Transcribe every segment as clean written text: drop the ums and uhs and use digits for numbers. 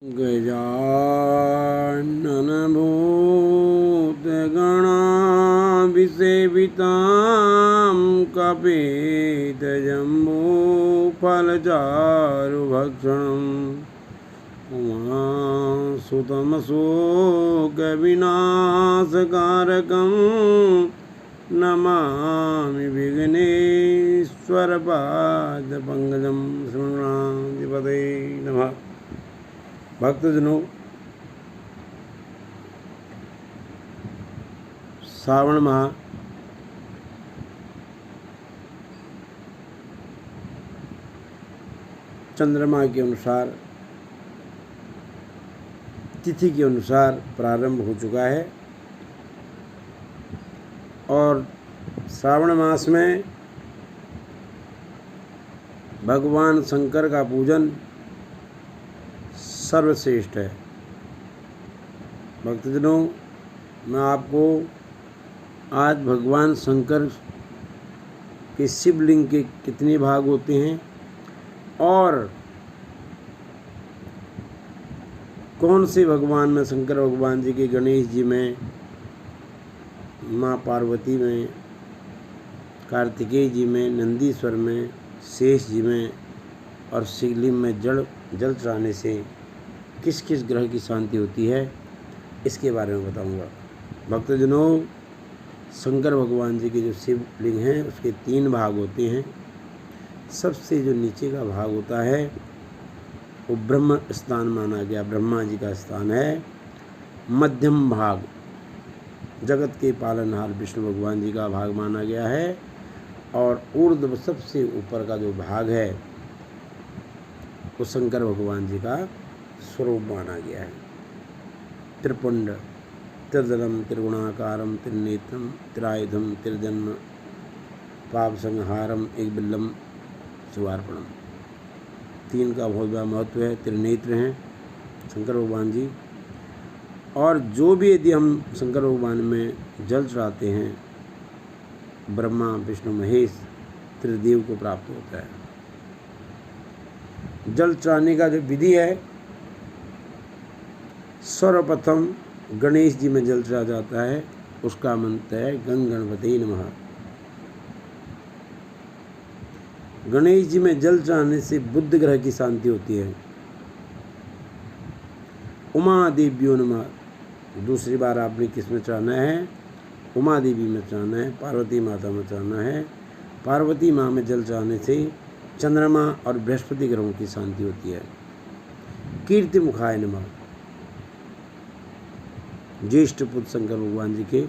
गजानन भूतगणाभिसेवितां कपितजम्बूफलचारुभक्षणम् उमासुतमशोकविनाशकारकं नमामि विघ्नेश्वरपादपङ्कजं। श्रीगणाधिपतये नमः। भक्तजनों, श्रावण माह चंद्रमा के अनुसार, तिथि के अनुसार प्रारंभ हो चुका है और श्रावण मास में भगवान शंकर का पूजन सर्वश्रेष्ठ है। भक्तजनों, मैं आपको आज भगवान शंकर के शिवलिंग के कितने भाग होते हैं और कौन से भगवान में, शंकर भगवान जी के, गणेश जी में, माँ पार्वती में, कार्तिकेय जी में, नंदीश्वर में, शेष जी में और शिवलिंग में जल चढ़ाने से किस किस ग्रह की शांति होती है, इसके बारे में बताऊंगा। भक्तजनों, शंकर भगवान जी के जो शिवलिंग हैं उसके 3 भाग होते हैं। सबसे जो नीचे का भाग होता है वो ब्रह्म स्थान माना गया, ब्रह्मा जी का स्थान है। मध्यम भाग जगत के पालनहार विष्णु भगवान जी का भाग माना गया है और ऊर्ध्व सबसे ऊपर का जो भाग है वो शंकर भगवान जी का स्वरूप माना गया है। त्रिपुंड, त्रिदलम, त्रिगुणाकारम, त्रिनेत्रम, त्रिआयुधम, त्रिजन्म, पाप संहारम, एक बिल्लम, शिवार्पणम। 3 का बहुत बड़ा महत्व है। त्रिनेत्र हैं शंकर भगवान जी, और जो भी यदि हम शंकर भगवान में जल चढ़ाते हैं, ब्रह्मा विष्णु महेश त्रिदेव को प्राप्त होता है। जल चढ़ाने का जो विधि है, सर्वप्रथम गणेश जी में जल चढ़ा जाता है। उसका मंत्र है गंग गणपति नमः। गणेश जी में जल चढ़ाने से बुध ग्रह की शांति होती है। उमा देव्यो नमः। दूसरी बार आपने किस में चढ़ाना है? उमा देवी में चढ़ाना है, पार्वती माता में चढ़ाना है। पार्वती माँ में जल चढ़ाने से चंद्रमा और बृहस्पति ग्रहों की शांति होती है। कीर्ति मुखाय नमः। ज्येष्ठ पुत्र शंकर भगवान जी के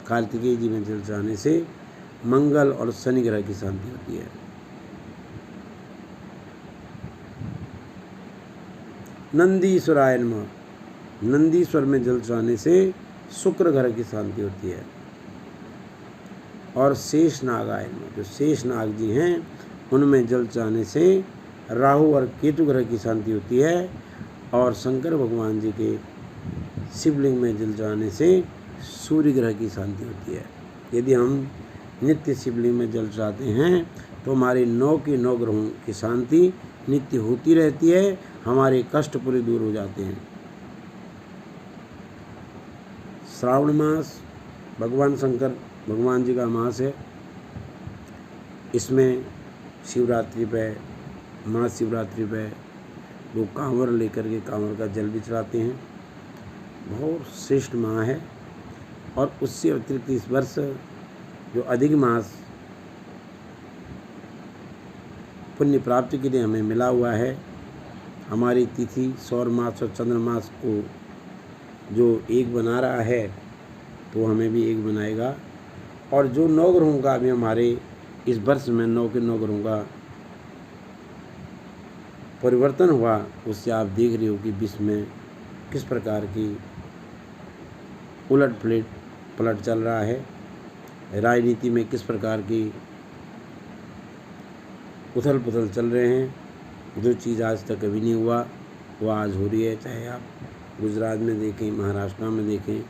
कार्तिकेय जी में जल चढ़ाने से मंगल और शनि ग्रह की शांति होती है। नंदीश्वराय नमः। नंदीश्वर में जल चढ़ाने से शुक्र ग्रह की शांति होती है। और शेष नागाय नमः। जो शेष नाग जी हैं उनमें जल चढ़ाने से राहु और केतु ग्रह की शांति होती है। और शंकर भगवान जी के शिवलिंग में जल चढ़ाने से सूर्य ग्रह की शांति होती है। यदि हम नित्य शिवलिंग में जल चढ़ाते हैं तो हमारे 9 के 9 ग्रहों की शांति नित्य होती रहती है, हमारे कष्ट पूरे दूर हो जाते हैं। श्रावण मास भगवान शंकर भगवान जी का मास है। इसमें शिवरात्रि पे, महाशिवरात्रि पे लोग कांवर लेकर के कांवर का जल भी चढ़ाते हैं। बहुत श्रेष्ठ माह है। और उससे अतिरिक्त इस वर्ष जो अधिक मास पुण्य प्राप्ति के लिए हमें मिला हुआ है, हमारी तिथि सौर मास और चंद्र मास को जो एक बना रहा है तो हमें भी एक बनाएगा। और जो 9 ग्रहों का भी हमारे इस वर्ष में 9 के 9 ग्रहों का परिवर्तन हुआ, उससे आप देख रहे हो कि विश्व में किस प्रकार की उलट पलट चल रहा है। राजनीति में किस प्रकार की उथल पुथल चल रहे हैं। जो चीज़ आज तक कभी नहीं हुआ वो आज हो रही है। चाहे आप गुजरात में देखें, महाराष्ट्र में देखें,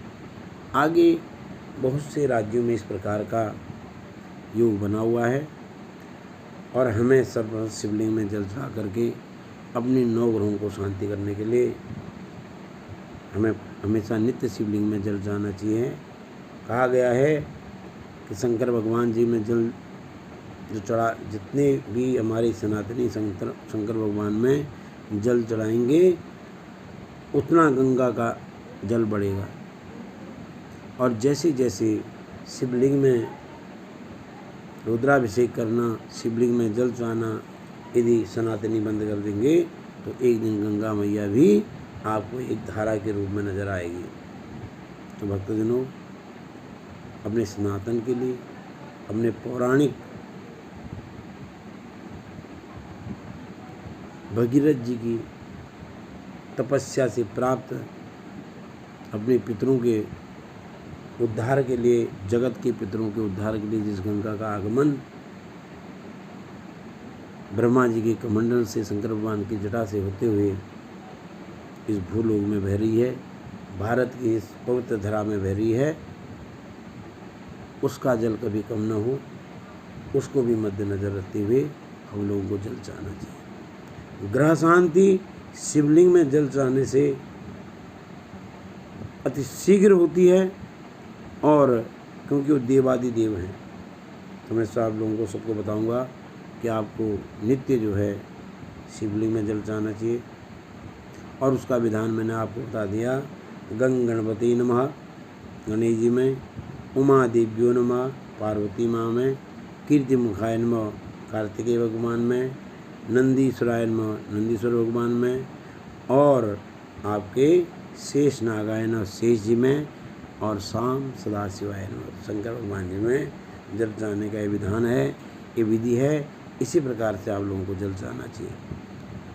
आगे बहुत से राज्यों में इस प्रकार का योग बना हुआ है। और हमें सब शिवलिंग में जल चढ़ा करके अपने 9 ग्रहों को शांति करने के लिए हमें हमेशा नित्य शिवलिंग में जल चढ़ाना चाहिए। कहा गया है कि शंकर भगवान जी में जल जो चढ़ा, जितने भी हमारे सनातनी शंकर भगवान में जल चढ़ाएंगे उतना गंगा का जल बढ़ेगा। और जैसे जैसे शिवलिंग में रुद्राभिषेक करना, शिवलिंग में जल चढ़ाना यदि सनातनी बंद कर देंगे तो एक दिन गंगा मैया भी आपको एक धारा के रूप में नजर आएगी। तो भक्तजनों, अपने सनातन के लिए, अपने पौराणिक भगीरथ जी की तपस्या से प्राप्त अपने पितरों के उद्धार के लिए, जगत के पितरों के उद्धार के लिए जिस गंगा का आगमन ब्रह्मा जी के कमंडल से, शंकर भगवान की जटा से होते हुए इस भूलोक में बह रही है, भारत की इस पवित्र धरा में बह रही है, उसका जल कभी कम न हो, उसको भी मद्देनजर रखते हुए हम लोगों को जल चढ़ाना चाहिए। ग्रह शांति शिवलिंग में जल चढ़ाने से अति शीघ्र होती है, और क्योंकि वो देवादिदेव हैं तो मैं आप लोगों को सबको बताऊंगा कि आपको नित्य जो है शिवलिंग में जल चढ़ाना चाहिए। और उसका विधान मैंने आपको बता दिया। गंग गणपति नमः गणेश जी में, उमा देव्यो नमः पार्वती माँ में, कीर्ति मुखाय नमः कार्तिकेय भगवान में, नंदीश्वराय नमः नंदीश्वर भगवान में, और आपके शेष नागायन शेष जी में, और शाम सदाशिवाय नमः शंकर भगवान जी में जल चढ़ाने का ये विधान है, ये विधि है। इसी प्रकार से आप लोगों को जल चढ़ाना चाहिए।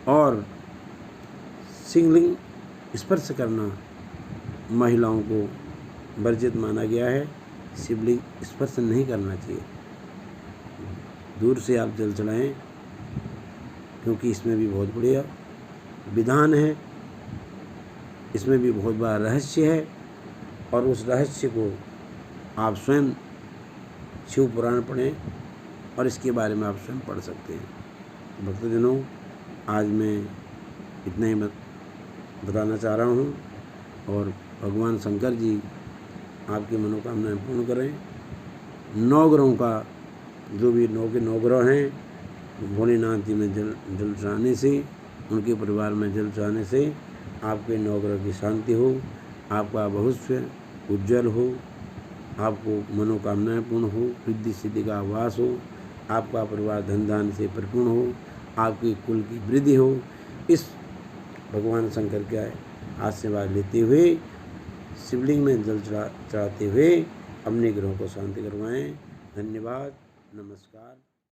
और शिवलिंग स्पर्श करना महिलाओं को वर्जित माना गया है, शिवलिंग स्पर्श नहीं करना चाहिए। दूर से आप जल चढ़ाएं, क्योंकि इसमें भी बहुत बढ़िया विधान है, इसमें भी बहुत बड़ा रहस्य है, और उस रहस्य को आप स्वयं शिव पुराण पढ़ें और इसके बारे में आप स्वयं पढ़ सकते हैं। भक्तजनों, आज मैं इतना ही बताना चाह रहा हूँ, और भगवान शंकर जी आपकी मनोकामनाएं पूर्ण करें। 9 ग्रहों का जो भी 9 के 9 ग्रह हैं, भोलेनाथ जी में जल चढ़ाने से, उनके परिवार में जल चढ़ाने से आपके 9 ग्रह की शांति हो, आपका भविष्य उज्जवल हो, आपको मनोकामनाएं पूर्ण हो, रिद्धि सिद्धि का आवास हो, आपका परिवार धन धान्य से परिपूर्ण हो, आपकी कुल की वृद्धि हो। इस भगवान शंकर के आशीर्वाद लेते हुए शिवलिंग में जल चढ़ाते हुए अपने ग्रहों को शांति करवाएं। धन्यवाद, नमस्कार।